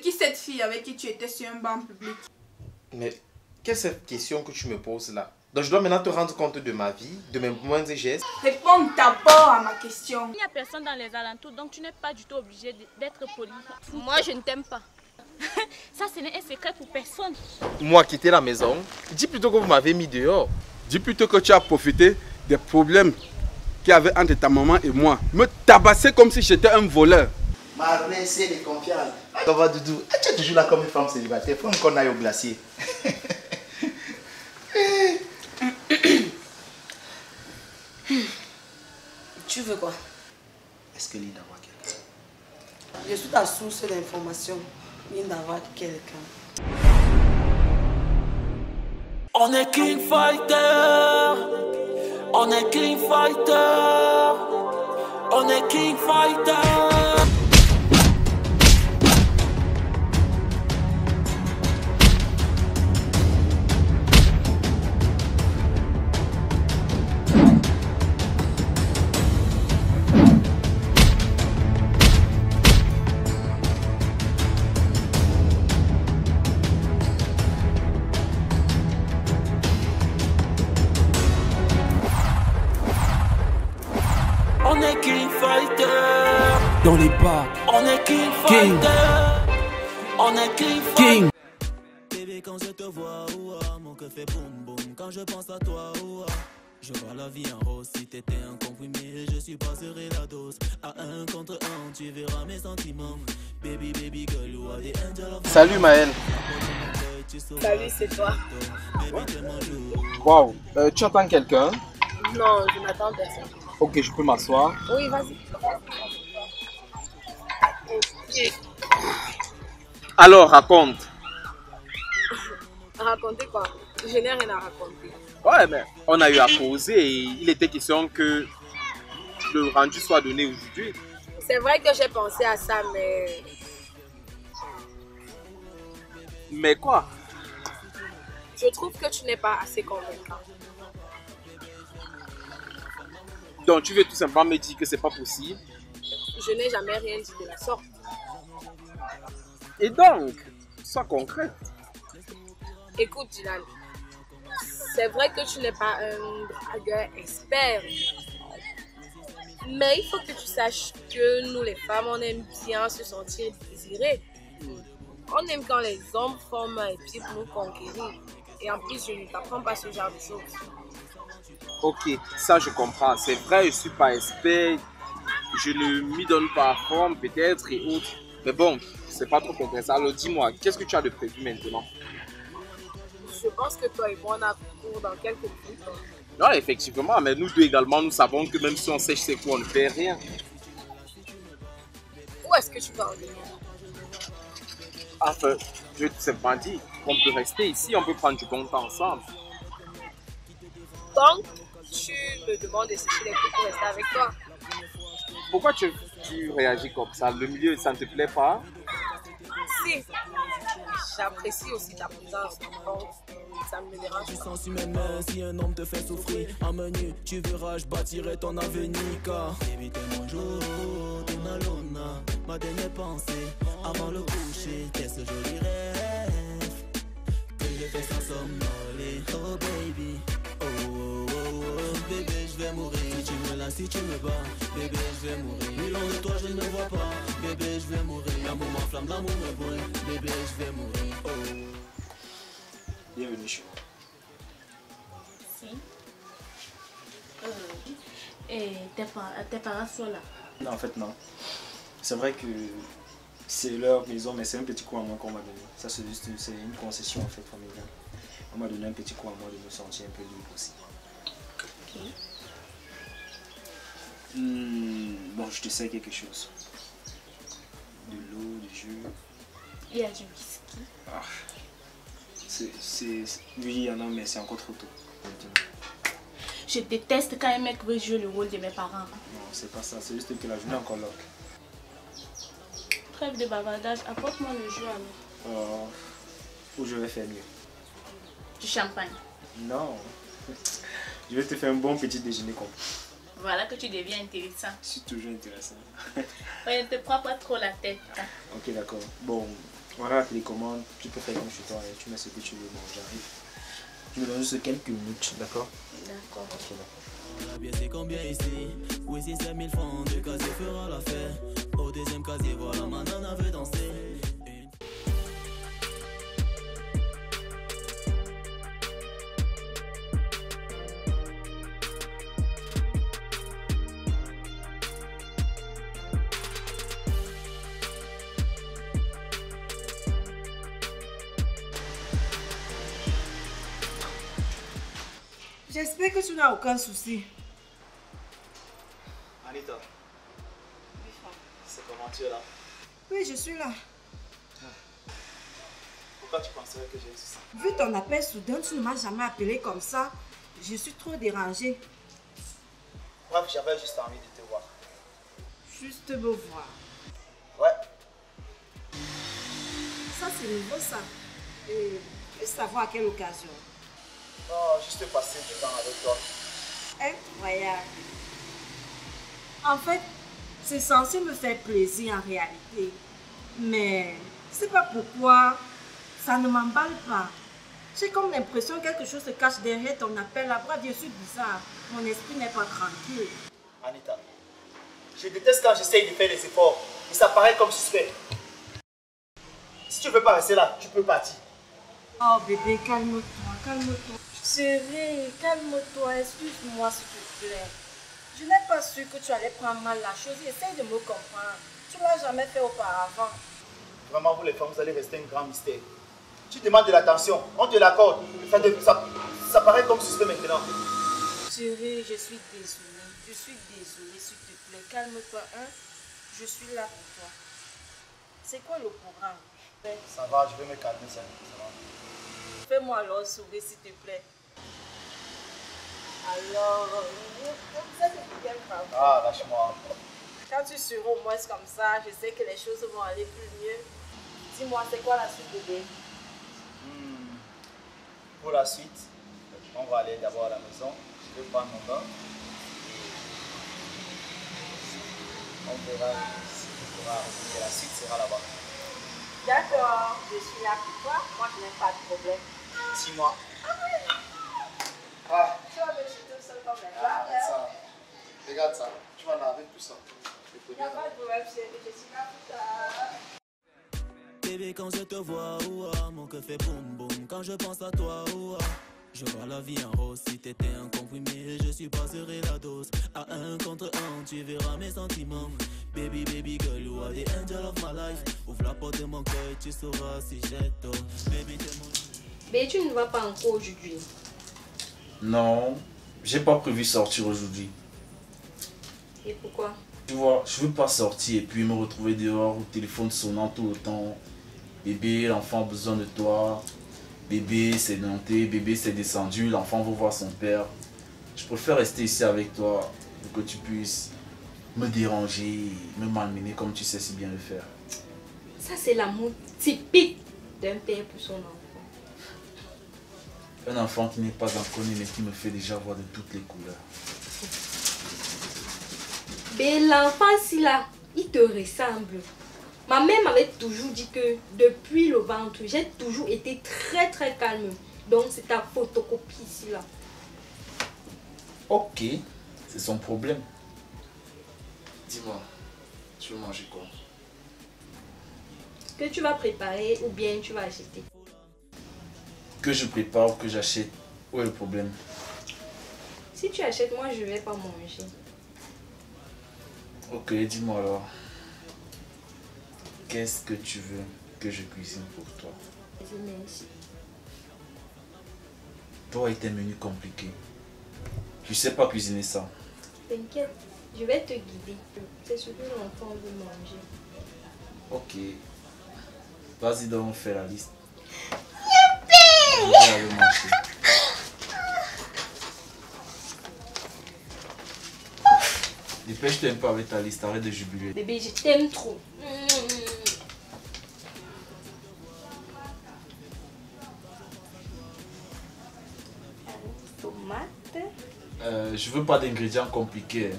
qui cette fille avec qui tu étais sur un banc public? Mais qu'est-ce que cette question que tu me poses là? Donc je dois maintenant te rendre compte de ma vie, de mes moindres gestes. Réponds d'abord à ma question. Il n'y a personne dans les alentours, donc tu n'es pas du tout obligé d'être poli. Moi, je ne t'aime pas. Ça, ce n'est un secret pour personne. Moi, quitter la maison, dis plutôt que vous m'avez mis dehors. Dis plutôt que tu as profité des problèmes qu'il y avait entre ta maman et moi. Me tabasser comme si j'étais un voleur. Marlène, c'est les confiants. Ça va, Doudou? Tu es toujours là comme une femme célibataire. Faut qu'on aille au glacier. Tu veux quoi? Est-ce que Linda voit quelqu'un? Je suis ta source d'information. Linda voit quelqu'un. On est King Fighter. On est King Fighter. On est King Fighter. On est King Fighter. Dans les bars, On est King Fighter. On est King Fighter. bébé, quand je te vois, ouah, mon cœur fait boum boum. Quand je pense à toi, ouah, je vois la vie en rose. Si t'étais un comprimé, je suis pas serré la dose. À un contre un, tu verras mes sentiments. Baby, baby girl, ouah, des angels of... Salut Maël. Salut, c'est toi. Waouh, tu entends quelqu'un? Non, je n'attends personne. Ok, je peux m'asseoir. Oui, vas-y. Alors, raconte. Raconter quoi? Je n'ai rien à raconter. Ouais, mais on a eu à causer et il était question que le rendu soit donné aujourd'hui. C'est vrai que j'ai pensé à ça, mais... Mais quoi? Je trouve que tu n'es pas assez convaincant. Donc tu veux tout simplement me dire que c'est pas possible? Je n'ai jamais rien dit de la sorte. Et donc, sois concrète. Écoute, Dylan, c'est vrai que tu n'es pas un dragueur expert. Mais il faut que tu saches que nous, les femmes, on aime bien se sentir désirées. On aime quand les hommes forment un pied pour nous conquérir. Et en plus, je ne t'apprends pas ce genre de choses. Ok, ça je comprends. C'est vrai, je suis pas expert. Je ne m'y donne pas à forme peut-être et autres. Mais bon, c'est pas trop intéressant. Alors dis-moi, qu'est-ce que tu as de prévu maintenant? Je pense que toi et moi, on a cours dans quelques minutes. Non, effectivement, mais nous deux également, nous savons que même si on sèche ses coups, on ne fait rien. Où est-ce que tu vas en venir? Enfin, je vais tout simplement dire qu'on peut rester ici, on peut prendre du bon temps ensemble. Donc, tu me demandes de sécher les coups pour rester avec toi. Pourquoi tu réagis comme ça? Le milieu, ça ne te plaît pas? Si, j'apprécie aussi ta présence. Donc, ça me dérange Tu pas. sens sur mes mains si un homme te fait souffrir. En menu, tu verras, je bâtirai ton avenir. Car baby, t'es mon jour, t'es ma luna. Ma dernière pensée, avant le coucher, t'es ce joli rêve que je fais sans somnoler. Oh baby, oh oh oh oh, bébé, je vais mourir. Si tu me lasses, si tu me bats, bébé, je vais mourir. Oui, loin de toi, je ne vois pas, bébé, je vais mourir. L'amour m'enflamme, l'amour me brûle, bébé, je vais mourir. Oh. Bienvenue chez moi. Si. Et tes parents sont là. Non, en fait, non. C'est vrai que c'est leur maison, mais c'est un petit coup à moi qu'on m'a donné. Ça, c'est une concession en fait familiale. On m'a donné un petit coup à moi de me sentir un peu libre aussi. Ok. Bon, je te sais quelque chose. De l'eau, du jus. Il y a du whisky. Ah. Oui, il y en a, mais c'est encore trop tôt. Je déteste quand un mec veut jouer le rôle de mes parents. Non, c'est pas ça. C'est juste que la journée est encore longue. Trêve de bavardage, apporte-moi le jus alors. Ou je vais faire mieux. Du champagne. Non. Je vais te faire un bon petit déjeuner complet. Voilà que tu deviens intéressant. Je suis toujours intéressant. Ouais, ne te prends pas trop la tête. Hein. Ok, d'accord. Bon, Voilà la télécommande, tu peux faire comme chez toi et tu mets ce que tu veux. Bon, j'arrive. Tu me donnes juste quelques minutes, d'accord? D'accord. Ok, d'accord. La pièce c'est combien ici? Oui, si c'est 1000 francs, 2 casiers fera l'affaire. Au deuxième casier, voilà, ma nana veut danser. J'espère que tu n'as aucun souci. Anita, c'est comment tu es là? Oui, je suis là. Pourquoi tu penserais que j'ai eu ça? Vu ton appel soudain, tu ne m'as jamais appelé comme ça. Je suis trop dérangée. Bref, j'avais juste envie de te voir. Juste me voir. Ouais. Ça, c'est nouveau, ça. Et je veux savoir à quelle occasion. Non, juste passer du temps avec toi. Incroyable. En fait, c'est censé me faire plaisir en réalité. Mais je ne sais pas pourquoi, ça ne m'emballe pas. J'ai comme l'impression que quelque chose se cache derrière ton appel. La brave, je suis bizarre. Mon esprit n'est pas tranquille. Anita, je déteste quand j'essaye de faire des efforts et ça paraît comme suspect. Si tu ne veux pas rester là, tu peux partir. Oh bébé, calme-toi, calme-toi. Chérie, calme-toi, excuse-moi s'il te plaît. Je n'ai pas su que tu allais prendre mal la chose. Essaye de me comprendre. Tu ne l'as jamais fait auparavant. Vraiment, vous les femmes, vous allez rester un grand mystère. Tu demandes de l'attention, on te l'accorde. Ça paraît comme suspect maintenant. Chérie, je suis désolée. Je suis désolée, s'il te plaît. Calme-toi, hein. Je suis là pour toi. C'est quoi le programme? Ça va, je vais me calmer, ça va. Fais-moi alors sourire, s'il te plaît. Alors, vous êtes bien bravo. Ah, lâche-moi. Quand tu seras au moins comme ça, je sais que les choses vont aller plus mieux. Dis-moi, c'est quoi la suite, bébé? Pour la suite, on va aller d'abord à la maison. Je vais prendre mon bain. On verra si la suite sera là-bas. D'accord, je suis là pour toi. Moi, je n'ai pas de problème. 6 mois. Ah. Tu vas me jeter tout seul comme les Ah, arrête ça. Regarde ça. Tu vas laver tout ça. Il n'y a pas de problème, chérie. Je suis là pour toi. Bébé, quand je te vois, ouah, mon cœur fait boum boum. Quand je pense à toi, ouah, je vois la vie en rose. Si t'étais un comprimé, je suis pas serré la dose. À 1 contre 1, tu verras mes sentiments. Baby, baby girl, you are the angel of my life. Ouvre la porte de mon cœur, tu sauras si j'ai tort. Baby, t'es mon... Mais tu ne vas pas encore aujourd'hui? Non, j'ai pas prévu sortir aujourd'hui. Et pourquoi? Tu vois, je veux pas sortir et puis me retrouver dehors au téléphone sonnant tout le temps. Bébé, l'enfant a besoin de toi. Bébé, c'est monté, bébé, c'est descendu, l'enfant veut voir son père. Je préfère rester ici avec toi pour que tu puisses me déranger, me malmener comme tu sais si bien le faire. Ça, c'est l'amour typique d'un père pour son enfant. Un enfant qui n'est pas inconnu mais qui me fait déjà voir de toutes les couleurs. Mais l'enfant, si là, il te ressemble. Ma mère m'avait toujours dit que depuis le ventre, j'ai toujours été très très calme. Donc c'est ta photocopie ici là. Ok, c'est son problème. Dis-moi, tu veux manger quoi? Que tu vas préparer ou bien tu vas acheter? Que je prépare ou que j'achète, où est le problème? Si tu achètes, moi je vais pas manger. Ok, dis-moi alors. Qu'est-ce que tu veux que je cuisine pour toi? Merci. Toi et tes menus compliqués. Tu sais pas cuisiner ça. T'inquiète, je vais te guider. C'est ce que l'enfant veut manger. Ok. Vas-y donc, fais la liste. Youpi! Je vais aller manger. Dépêche-toi un peu avec ta liste, arrête de jubiler. Bébé, je t'aime trop. Tomate. Je veux pas d'ingrédients compliqués.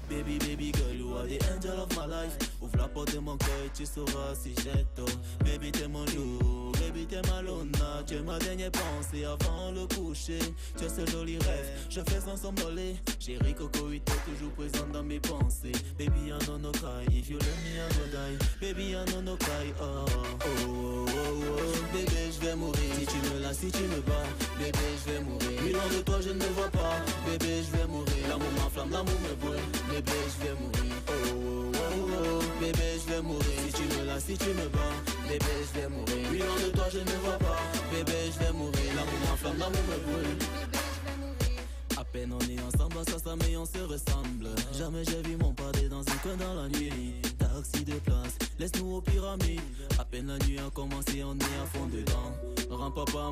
Baby, baby girl, you are the angel of my life. Ouvre la porte de mon cœur, tu sauras si j'ai tort. Baby, t'es mon loup, baby, t'es ma luna. Tu es ma dernière pensée avant le coucher. Tu as ce joli rêve, je fais sans s'emballer. Chérie Coco, il est toujours présent dans mes pensées. Baby, I know no cry, if you let me, I go die. Baby, I know no cry, oh, oh, oh, oh, oh. Bébé, je vais mourir si tu me lasses, si tu me bats. Bébé, je vais mourir, mais loin de toi, je ne me vois pas. Bébé, je vais mourir, l'amour m'enflamme, l'amour me brûle. Bébé, je vais mourir, oh, oh, oh, oh. Bébé, je vais mourir si tu me lasses, si tu me bats. Bébé, je vais mourir, mais loin de toi, je ne me vois pas. Bébé, je vais mourir, l'amour m'enflamme, l'amour me brûle. À peine on est ensemble, ça mais on se ressemble. Jamais j'ai vu mon padé dans un coin dans la nuit. Taxi de place, laisse-nous aux pyramides. À peine la nuit a commencé, on est à fond dedans. Rends papa,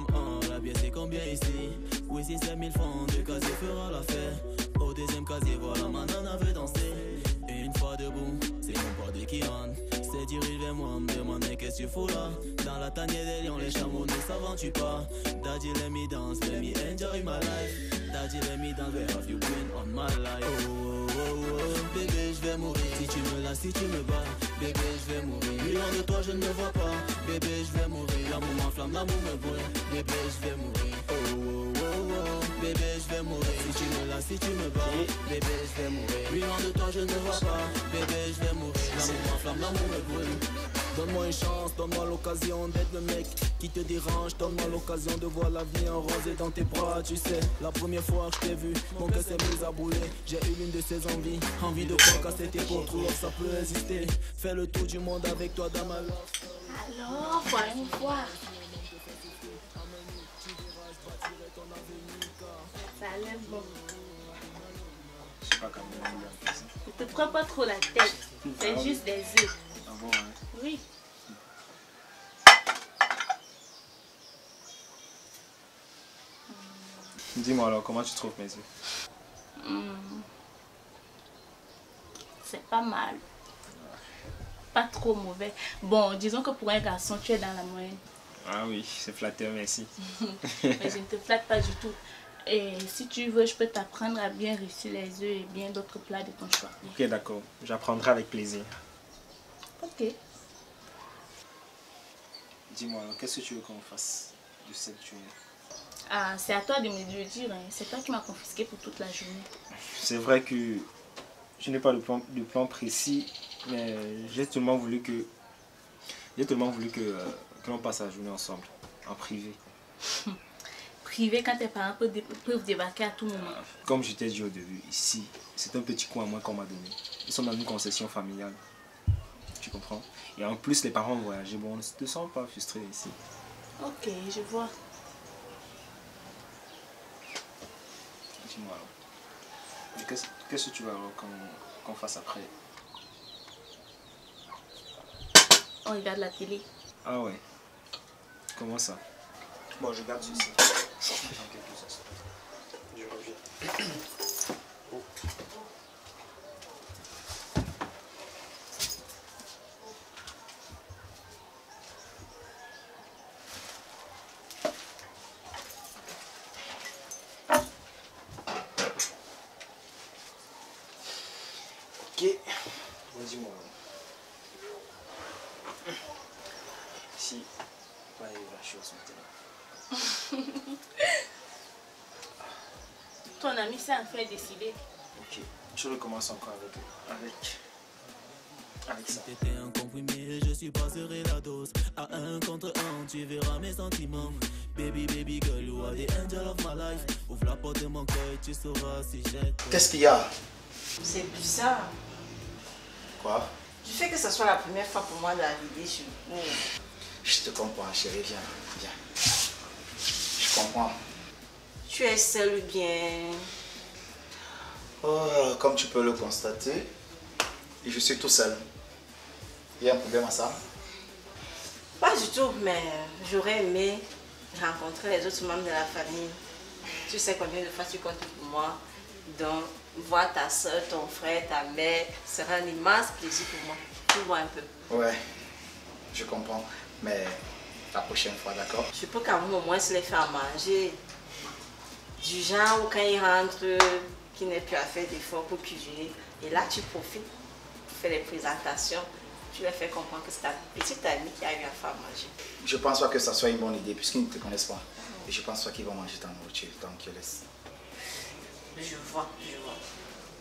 la bière c'est combien ici? Oui, si c'est 1000 francs, 2 casiers fera l'affaire. Au deuxième casier, voilà, maintenant on veut danser. Et une fois debout, c'est mon padé qui rentre. C'est dirigé vers moi, me demander qu'est-ce que tu fous là. Dans la tanière des lions, les chameaux ne s'aventurent pas. Daddy let me dance, let me enjoy my life. Daddy let me dance, where have you been on my life? Oh, oh, oh, oh, bébé je vais mourir si tu me lasses, si tu me bats. Bébé je vais mourir, mais loin de toi je ne me vois pas. Bébé je vais mourir, l'amour m'enflamme, l'amour me brûle. Bébé je vais mourir, oh, oh, oh, oh. Bébé je vais mourir si tu me lasses, si tu me bats. Bébé je vais mourir, mais loin de toi je ne me vois pas. Bébé je vais mourir, l'amour m'enflamme, l'amour me brûle. Donne-moi une chance, donne-moi l'occasion d'être le mec qui te dérange. Donne-moi l'occasion de voir la vie en rose et dans tes bras. Tu sais, la première fois que je t'ai vu, mon cœur s'est mis à bouler. J'ai eu l'une de ces envies, envie de quoi casser tes pour trouver que ça peut exister. Fais le tour du monde avec toi dans ma love. Alors, voyons voir. Ça a l'air bon. Je sais pas comment on dit ça. Ne te prends pas trop la tête, c'est juste des œufs. Ah bon, hein? Oui. Dis-moi alors, comment tu trouves mes yeux? C'est pas mal. Pas trop mauvais. Bon, disons que pour un garçon, tu es dans la moyenne. Ah oui, c'est flatteur, merci. Mais je ne te flatte pas du tout. Et si tu veux, je peux t'apprendre à bien réussir les œufs et bien d'autres plats de ton choix. Ok, d'accord. J'apprendrai avec plaisir. Ok. Dis-moi alors, qu'est-ce que tu veux qu'on fasse de cette journée? Ah, c'est à toi de me le dire. Hein. C'est toi qui m'as confisqué pour toute la journée. C'est vrai que je n'ai pas de plan précis, mais j'ai tellement voulu que l'on passe la journée ensemble, en privé. Privé quand tes parents peuvent débarquer à tout moment. Comme je t'ai dit au début, ici, c'est un petit coin à moi qu'on m'a donné. Ils sont dans une concession familiale. Tu comprends? Et en plus, les parents ont voyagé. Bon, on ne se sent pas frustré ici. Ok, je vois. Dis-moi alors. Qu'est-ce que tu veux alors qu'on fasse après? On regarde la télé. Ah ouais. Comment ça? Bon, je garde ceci. Dans quelques instants. Je reviens. Oh. Ok. Dis-moi. Si. Pas la chose maintenant. Ton ami s'est enfin décidé. Ok, je recommence encore avec ça. Si t'étais un comprimé, je suis passerai la dose. À 1 contre 1, tu verras mes sentiments. Baby, baby girl, you are the angel of my life. Ouvre la porte de mon cœur, tu sauras si j'ai. Qu'est-ce qu'il y a? C'est bizarre. Quoi? Tu sais que ce soit la première fois pour moi d'arriver chez vous. Je te comprends, chérie, viens, viens. Je comprends. Tu es seule ou bien? Oh, comme tu peux le constater, je suis tout seul. Il y a un problème à ça? Pas du tout, mais j'aurais aimé rencontrer les autres membres de la famille. Tu sais combien de fois tu comptes pour moi. Donc, voir ta soeur, ton frère, ta mère sera un immense plaisir pour moi. Tu vois un peu. Ouais, je comprends. Mais la prochaine fois, d'accord? Je peux quand même au moins se les faire manger. Du genre où quand ils rentrent, qui n'est plus à faire d'efforts pour cuisiner. Et là, tu profites, tu fais les présentations, tu leur fais comprendre que c'est ta petite amie qui a eu à faire manger. Je pense pas que ça soit une bonne idée puisqu'ils ne te connaissent pas. Et je pense pas qu'ils vont manger ta nourriture, donc je laisse. Je vois.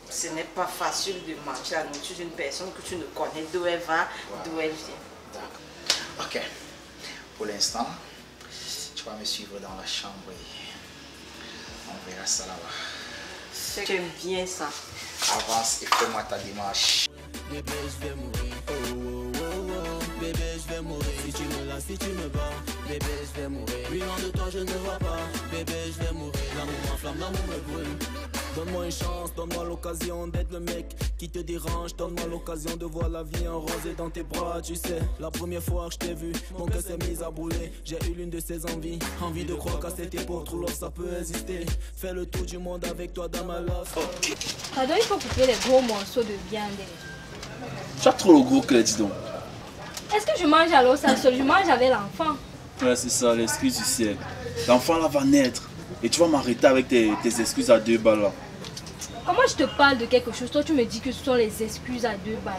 Ce n'est pas facile de manger la nourriture d'une personne que tu ne connais, d'où elle va, d'où elle vient. D'accord. Ok. Pour l'instant, tu vas me suivre dans la chambre et on verra ça là-bas. J'aime bien ça. Avance et fais-moi ta démarche. Bébé, je vais mourir. Oh, oh, oh, oh. Bébé, je vais mourir. Si tu me lasses, si tu me bats. Bébé, je vais mourir. Oui, loin de toi, je ne vois pas. Bébé, je vais mourir. L'amour m'enflamme, l'amour me brûle. Donne-moi une chance, donne-moi l'occasion d'être le mec qui te dérange. Donne-moi l'occasion de voir la vie en rose et dans tes bras. Tu sais, la première fois que je t'ai vu, mon cœur s'est mis à brûler. J'ai eu l'une de ces envies, envie de croire qu'à cette époque, trop love ça peut exister. Fais le tour du monde avec toi dans ma love. Pardon, il faut couper les gros morceaux de viande. Tu as trop le gros cœur, dis donc. Est-ce que je mange alors ça seul? Je mange avec l'enfant. Ouais, c'est ça, l'excuse du siècle. L'enfant là va naître. Et tu vas m'arrêter avec tes excuses à 2 balles là. Comment je te parle de quelque chose, toi tu me dis que ce sont les excuses à 2 balles.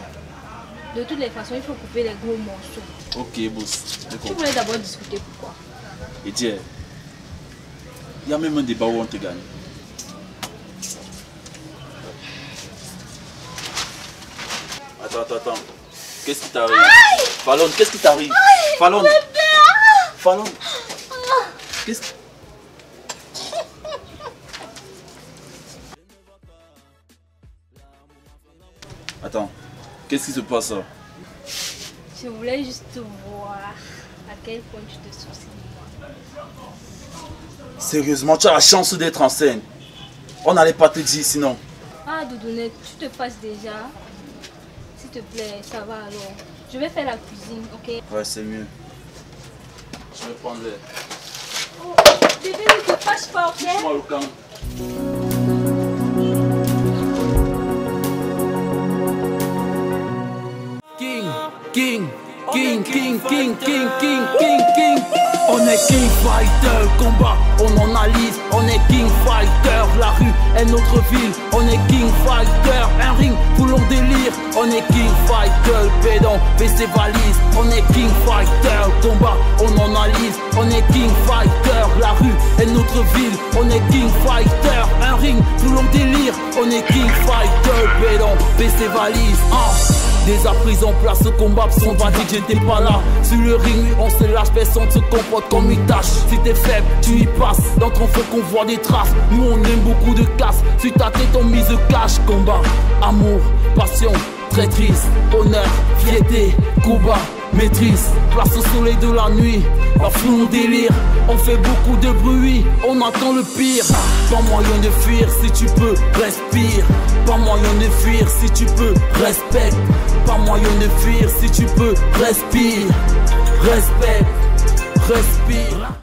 De toutes les façons, il faut couper les gros morceaux. Ok, boss. Tu voulais d'abord discuter pourquoi? Et tiens, il y a même un débat où on te gagne. Attends. Qu'est-ce qui t'arrive? Fallon, qu'est-ce qui t'arrive? Fallon. Fallon. Qu'est-ce que... Attends, qu'est-ce qui se passe là? Je voulais juste voir à quel point tu te soucies de moi. Sérieusement, tu as la chance d'être enceinte. On n'allait pas te dire sinon. Ah Doudounette, tu te passes déjà. S'il te plaît, ça va alors. Je vais faire la cuisine, ok? Ouais, c'est mieux. Je vais prendre l'air. Oh, bébé, ne te fâche pas, ok? Moi, le camp. King. On est King Fighter, combat, on analyse, on est King Fighter, la rue est notre ville, on est King Fighter, un ring pour l'on délire, on est King Fighter, pédon, PC valise, on est King Fighter, combat, on analyse, on est King Fighter, la rue est notre ville, on est King Fighter, un ring pour l'on délire, on est King Fighter, pédon, PC valise, Dès à prise en place, ce combat, on va dire que j'étais pas là. Sur le ring, oui, on se lâche, personne se comporte comme une tâche. Si t'es faible, tu y passes. Dans ton feu qu'on voit des traces. Nous on aime beaucoup de classe. Sur ta tête on mise cash. Combat, amour, passion, traîtrise, honneur, fierté, combat, maîtrise. Place au soleil de la nuit, la foule on délire. On fait beaucoup de bruit, on attend le pire. Pas moyen de fuir, si tu peux, respire. Pas moyen de fuir, si tu peux, respecte. Pas moyen de fuir, si tu peux, respire. Respecte, respire.